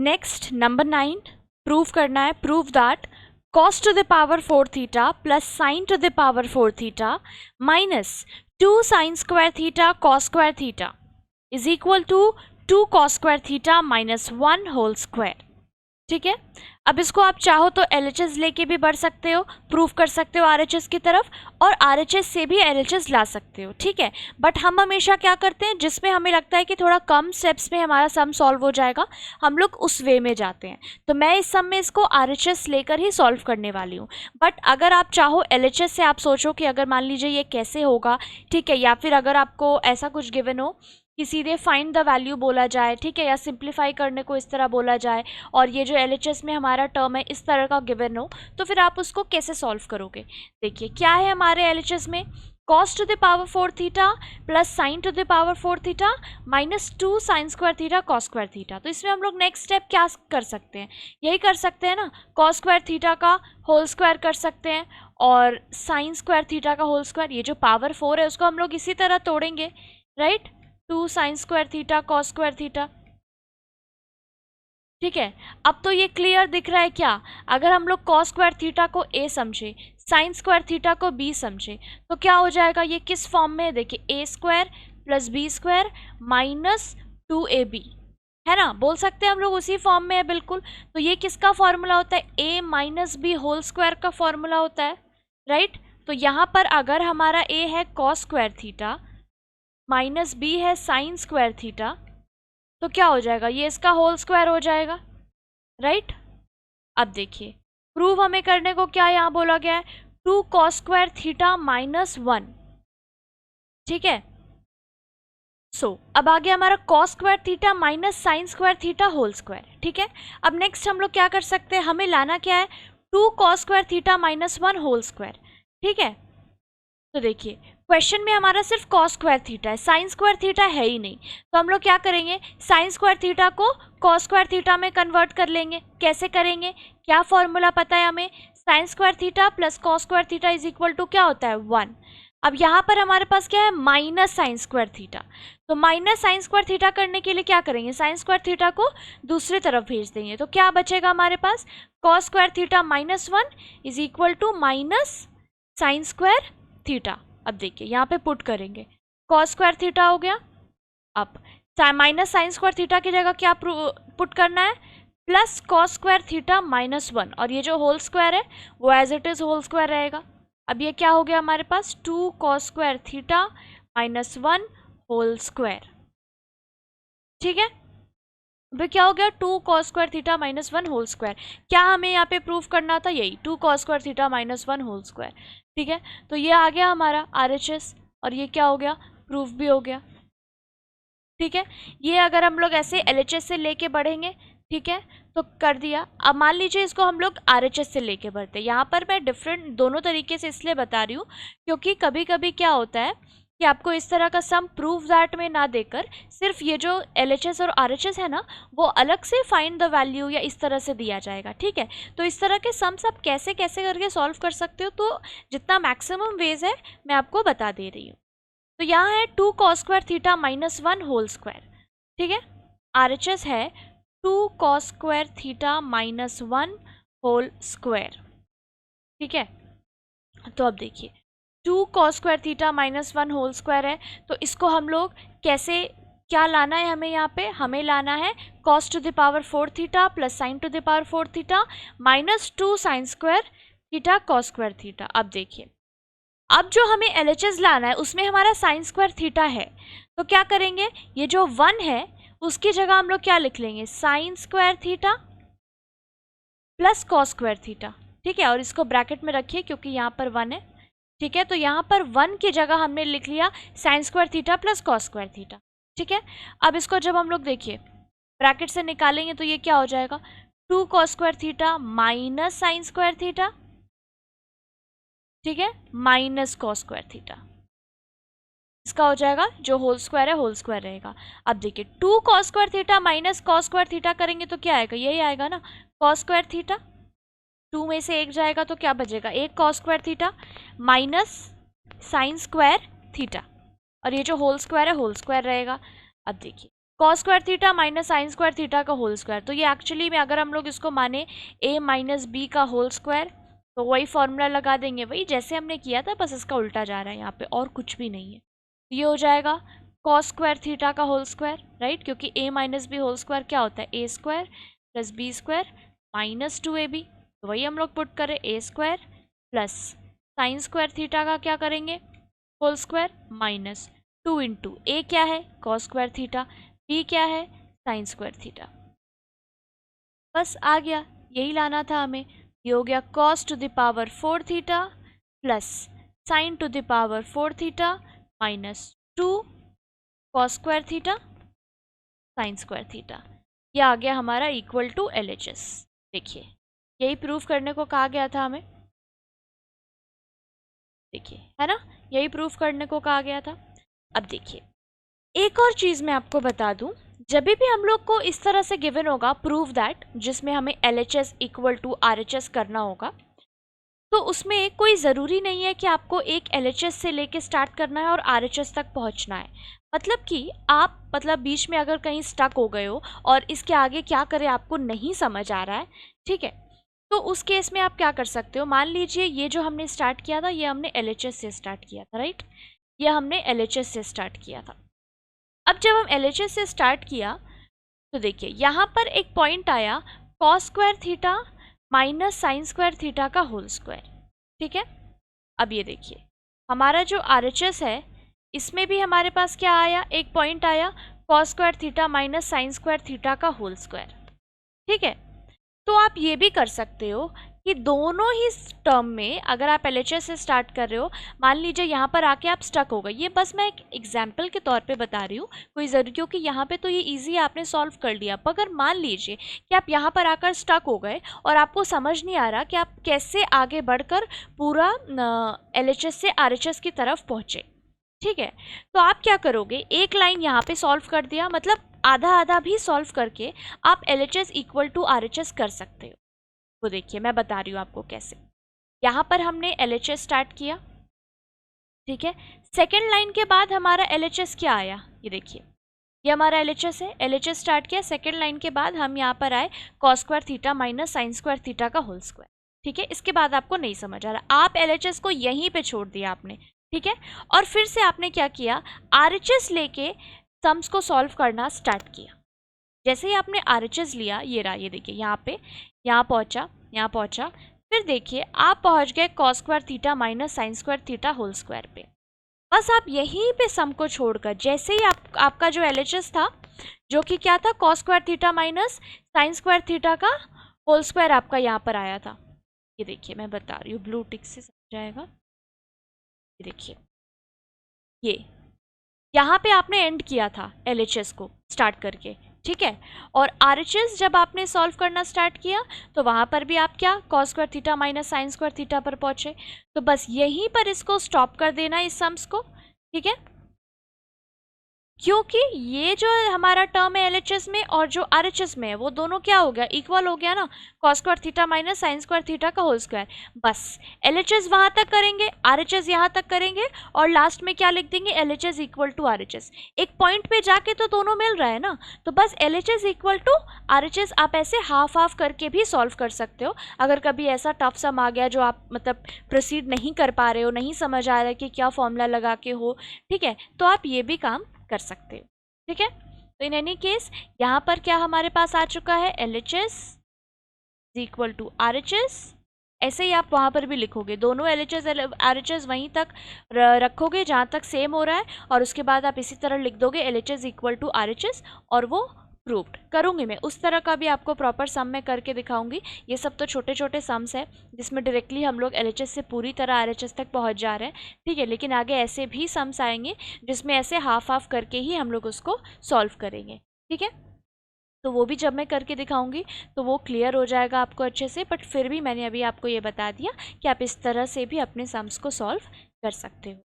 Next number 9 prove करना है। Prove that cos to the power 4 theta plus sin to the power 4 theta minus 2 sin square theta cos square theta is equal to 2 cos square theta minus 1 whole square। ठीक है, अब इसको आप चाहो तो LHS लेके भी बढ़ सकते हो, प्रूफ कर सकते हो RHS की तरफ, और RHS से भी LHS ला सकते हो। ठीक है, बट हम हमेशा क्या करते हैं, जिसमें हमें लगता है कि थोड़ा कम स्टेप्स में हमारा सम सॉल्व हो जाएगा, हम लोग उस वे में जाते हैं। तो मैं इस सम में इसको RHS लेकर ही सॉल्व करने वाली हूँ। बट अगर आप चाहो LHS से आप सोचो कि अगर मान लीजिए ये कैसे होगा, ठीक है, या फिर अगर आपको ऐसा कुछ गिवन हो कि सीधे फाइंड द वैल्यू बोला जाए, ठीक है, या सिंप्लीफाई करने को इस तरह बोला जाए, और ये जो LHS में हमारा टर्म है इस तरह का गिवन हो, तो फिर आप उसको कैसे सॉल्व करोगे। देखिए क्या है हमारे LHS में, cos to the power 4 theta plus sin to the power 4 theta minus 2 sin square theta cos square theta. तो इसमें हम लोग नेक्स्ट स्टेप क्या कर सकते हैं, यही कर सकते हैं ना, cos स्क्वायर थीटा का होल स्क्वायर कर सकते हैं और sin स्क्वायर थीटा का होल स्क्वायर। ये जो पावर 4 है उसको हम लोग इसी तरह तोड़ेंगे, right, 2 sin square theta cos square theta. ठीक है, अब तो ये क्लियर दिख रहा है क्या, अगर हम लोग cos स्क्वायर थीटा को a समझे, sin स्क्वायर थीटा को b समझे, तो क्या हो जाएगा, ये किस फॉर्म में है, देखिए a square plus B square minus 2ab, है ना, बोल सकते हैं हम लोग उसी फॉर्म में है बिल्कुल। तो ये किसका फॉर्मूला होता है, a minus B whole square का फॉर्मूला होता है, राइट। तो यहाँ पर अगर हमारा a है cos square theta minus B है साइन स्क्वायर थीटा, तो क्या हो जाएगा, ये इसका होल स्क्वायर हो जाएगा, राइट। अब देखिए प्रूव हमें करने को क्या यहाँ बोला गया है, 2 cos स्क्वायर थीटा माइनस 1। ठीक है, सो अब आ गया हमारा cos square theta minus sine square theta whole square. ठीक है, अब नेक्स्ट हम लोग क्या कर सकते हैं, हमें लाना क्या है, 2 cos square theta minus 1 whole square. ठीक है, तो देखिए क्वेश्चन में हमारा सिर्फ cos स्क्वायर थीटा है, साइन स्क्वायर थीटा है ही नहीं, तो हम लोग क्या करेंगे, साइन स्क्वायर थीटा को cos स्क्वायर थीटा में कन्वर्ट कर लेंगे। कैसे करेंगे, क्या फॉर्मूला पता है हमें, sine square theta plus cos square theta is equal to क्या होता है 1। अब यहाँ पर हमारे पास क्या है, माइनस साइन स्क्वायर थीटा, तो माइनस साइन स्क्वायर थीटा करने के लिए क्या करेंगे, साइन स्क्वायर थीटा को दूसरी तरफ भेज देंगे, तो क्या बचेगा हमारे पास, cos square theta minus 1 is equal to minus sine square theta. अब देखिए यहाँ पे पुट करेंगे, cos स्क्वायर थीटा हो गया, अब माइनस साइन स्क्वायर थीटा की जगह क्या पुट करना है, plus cos square theta minus 1, और ये जो होल स्क्वायर है वो as it is whole square रहेगा। अब ये क्या हो गया हमारे पास, 2 cos square theta minus 1 whole square. ठीक है, अब क्या हो गया, 2 cos square theta minus 1 whole square. क्या हमें यहाँ पे प्रूफ करना था, यही 2 cos square theta minus 1 whole square. ठीक है, तो ये आ गया हमारा RHS, और ये क्या हो गया, प्रूफ भी हो गया। ठीक है, ये अगर हम लोग ऐसे LHS से लेके बढ़ेंगे, ठीक है, तो कर दिया। अब मान लीजिए इसको हम लोग RHS से लेके बढ़ते हैं, यहाँ पर मैं डिफरेंट दोनों तरीके से इसलिए बता रही हूँ क्योंकि कभी कभी क्या होता है कि आपको इस तरह का सम प्रूव दैट में ना देकर सिर्फ ये जो LHS और RHS है ना, वो अलग से फाइंड द वैल्यू या इस तरह से दिया जाएगा। ठीक है, तो इस तरह के सम्स आप कैसे कैसे करके सॉल्व कर सकते हो, तो जितना मैक्सिमम वेज है मैं आपको बता दे रही हूँ। तो यहाँ है 2 cos square theta minus 1 whole square. ठीक है, RHS है 2 cos square theta minus 1 whole square. ठीक है, तो अब देखिए 2 cos square theta minus 1 whole square है, तो इसको हम लोग कैसे, क्या लाना है हमें, यहाँ पे हमें लाना है cos to the power 4 theta plus sine to the power 4 theta minus 2 sine square theta cos square theta. अब देखिए अब जो हमें LHS लाना है उसमें हमारा साइन स्क्वायर थीटा है, तो क्या करेंगे, ये जो 1 है उसकी जगह हम लोग क्या लिख लेंगे, sign square theta plus cos square theta. ठीक है, और इसको ब्रैकेट में रखिए क्योंकि यहाँ पर 1 है। ठीक है, तो यहाँ पर 1 की जगह हमने लिख लिया sign square theta plus cos square theta. ठीक है, अब इसको जब हम लोग देखिए ब्रैकेट से निकालेंगे तो ये क्या हो जाएगा, 2 cos square theta minus sine square theta, ठीक है, माइनस cos स्क्वायर थीटा, इसका हो जाएगा जो होल स्क्वायर है होल स्क्वायर रहेगा। अब देखिए 2 cos square theta minus cos square theta करेंगे तो क्या आएगा, यही आएगा ना, cos स्क्वायर थीटा, 2 में से 1 जाएगा तो क्या बचेगा, 1 cos square theta minus sine square theta, और ये जो होल स्क्वायर है होल स्क्वायर रहेगा। अब देखिए cos square theta minus sine square theta का होल स्क्वायर। तो ये एक्चुअली में अगर हम लोग इसको माने a माइनस बी का होल स्क्वायर, तो वही फॉर्मूला लगा देंगे, वही जैसे हमने किया था, बस इसका उल्टा जा रहा है यहाँ पे, और कुछ भी नहीं है। ये हो जाएगा कॉस स्क्वायर थीटा का होल स्क्वायर, राइट, क्योंकि a minus B whole square क्या होता है, a square plus B square minus 2ab। तो वही हम लोग पुट करें, a square plus sine square theta का क्या करेंगे, whole square minus 2 into A क्या है, कॉस स्क्वायर थीटा, बी क्या है, साइन स्क्वायर थीटा। बस आ गया, यही लाना था हमें। ये हो गया cos two the power 4 theta plus sine to the power 4 theta minus 2 cos square theta sine square theta. ये आ गया हमारा इक्वल टू LHS। देखिए, यही प्रूफ करने को कहा गया था हमें, देखिए, है ना, यही प्रूफ करने को कहा गया था। अब देखिए, एक और चीज़ मैं आपको बता दूं, जब भी हम लोग को इस तरह से गिवन होगा प्रूव दैट, जिसमें हमें LHS इक्वल टू RHS करना होगा, तो उसमें कोई ज़रूरी नहीं है कि आपको एक LHS से लेके स्टार्ट करना है और RHS तक पहुंचना है। मतलब कि आप बीच में अगर कहीं स्टक हो गए हो और इसके आगे क्या करें आपको नहीं समझ आ रहा है, ठीक है, तो उस केस में आप क्या कर सकते हो, मान लीजिए ये जो हमने स्टार्ट किया था, ये हमने LHS से स्टार्ट किया था, राइट, ये हमने LHS से स्टार्ट किया था। अब जब हम LHS से स्टार्ट किया तो देखिए यहाँ पर एक पॉइंट आया cos square theta minus sine square theta का होल स्क्वायर, ठीक है। अब ये देखिए हमारा जो RHS है, इसमें भी हमारे पास क्या आया, एक पॉइंट आया cos square theta minus sine square theta का होल स्क्वायर, ठीक है। तो आप ये भी कर सकते हो कि दोनों ही टर्म में अगर आप LHS से स्टार्ट कर रहे हो, मान लीजिए यहाँ पर आके आप स्टक हो गए, ये बस मैं एक एग्जाम्पल के तौर पे बता रही हूँ, कोई ज़रूरी, क्योंकि यहाँ पे तो ये इजी आपने सॉल्व कर लिया। पर अगर मान लीजिए कि आप यहाँ पर आकर स्टक हो गए और आपको समझ नहीं आ रहा कि आप कैसे आगे बढ़कर पूरा LHS से RHS की तरफ पहुँचे, ठीक है, तो आप क्या करोगे, एक लाइन यहाँ पे सॉल्व कर दिया, मतलब आधा आधा भी सॉल्व करके आप LHS इक्वल टू RHS कर सकते हो। वो देखिए मैं बता रही हूँ आपको कैसे। यहाँ पर हमने LHS स्टार्ट किया, ठीक है, सेकेंड लाइन के बाद हमारा LHS क्या आया, ये देखिए, ये हमारा LHS है, LHS स्टार्ट किया, सेकेंड लाइन के बाद हम यहाँ पर आए cos square theta minus sine square theta का होल स्क्वायर, ठीक है। इसके बाद आपको नहीं समझ आ रहा, आप LHS को यहीं पे छोड़ दिया आपने, ठीक है, और फिर से आपने क्या किया, RHS लेके सम्स को सॉल्व करना स्टार्ट किया। जैसे ही आपने RHS लिया, ये रहा, ये देखिए यहाँ पे, यहाँ पहुँचा, फिर देखिए आप पहुँच गए cos square theta minus sine square theta whole square पे। बस आप यहीं पे सम को छोड़कर, जैसे ही आपका जो LHS था, जो कि क्या था, cos square theta minus sine square theta का होल स्क्वायर आपका यहाँ पर आया था। ये देखिए मैं बता रही हूँ, ब्लू टिक से समझ जाएगा। ये देखिए, ये यहाँ पे आपने एंड किया था LHS को स्टार्ट करके, ठीक है, और RHS जब आपने सॉल्व करना स्टार्ट किया तो वहाँ पर भी आप क्या, cos square theta minus sine square theta पर पहुँचे। तो बस यहीं पर इसको स्टॉप कर देना, इस सम्स को, ठीक है, क्योंकि ये जो हमारा टर्म है LHS में और जो RHS में है, वो दोनों क्या हो गया, इक्वल हो गया ना, cos square theta minus sine square theta का होल स्क्वायर। बस LHS वहाँ तक करेंगे, RHS यहाँ तक करेंगे, और लास्ट में क्या लिख देंगे, LHS इक्वल टू RHS। एक पॉइंट पे जाके तो दोनों मिल रहा है ना, तो बस LHS इक्वल टू RHS आप ऐसे हाफ हाफ करके भी सॉल्व कर सकते हो। अगर कभी ऐसा टफ सम आ गया जो आप मतलब प्रोसीड नहीं कर पा रहे हो, नहीं समझ आ रहा है कि क्या फॉर्मूला लगा के हो, ठीक है, तो आप ये भी काम कर सकते हो, ठीक है। तो इन एनी केस यहाँ पर क्या हमारे पास आ चुका है, LHS इक्वल टू RHS। ऐसे ही आप वहाँ पर भी लिखोगे, दोनों LHS RHS वहीं तक रखोगे जहाँ तक सेम हो रहा है, और उसके बाद आप इसी तरह लिख दोगे LHS इक्वल टू RHS, और वो प्रूव्ड करूँगी मैं। उस तरह का भी आपको प्रॉपर सम में करके दिखाऊंगी। ये सब तो छोटे छोटे सम्स है जिसमें डायरेक्टली हम लोग LHS से पूरी तरह RHS तक पहुंच जा रहे हैं, ठीक है, लेकिन आगे ऐसे भी सम्स आएंगे जिसमें ऐसे हाफ हाफ करके ही हम लोग उसको सॉल्व करेंगे, ठीक है। तो वो भी जब मैं करके दिखाऊंगी तो वो क्लियर हो जाएगा आपको अच्छे से। बट फिर भी मैंने अभी आपको ये बता दिया कि आप इस तरह से भी अपने सम्स को सॉल्व कर सकते हो।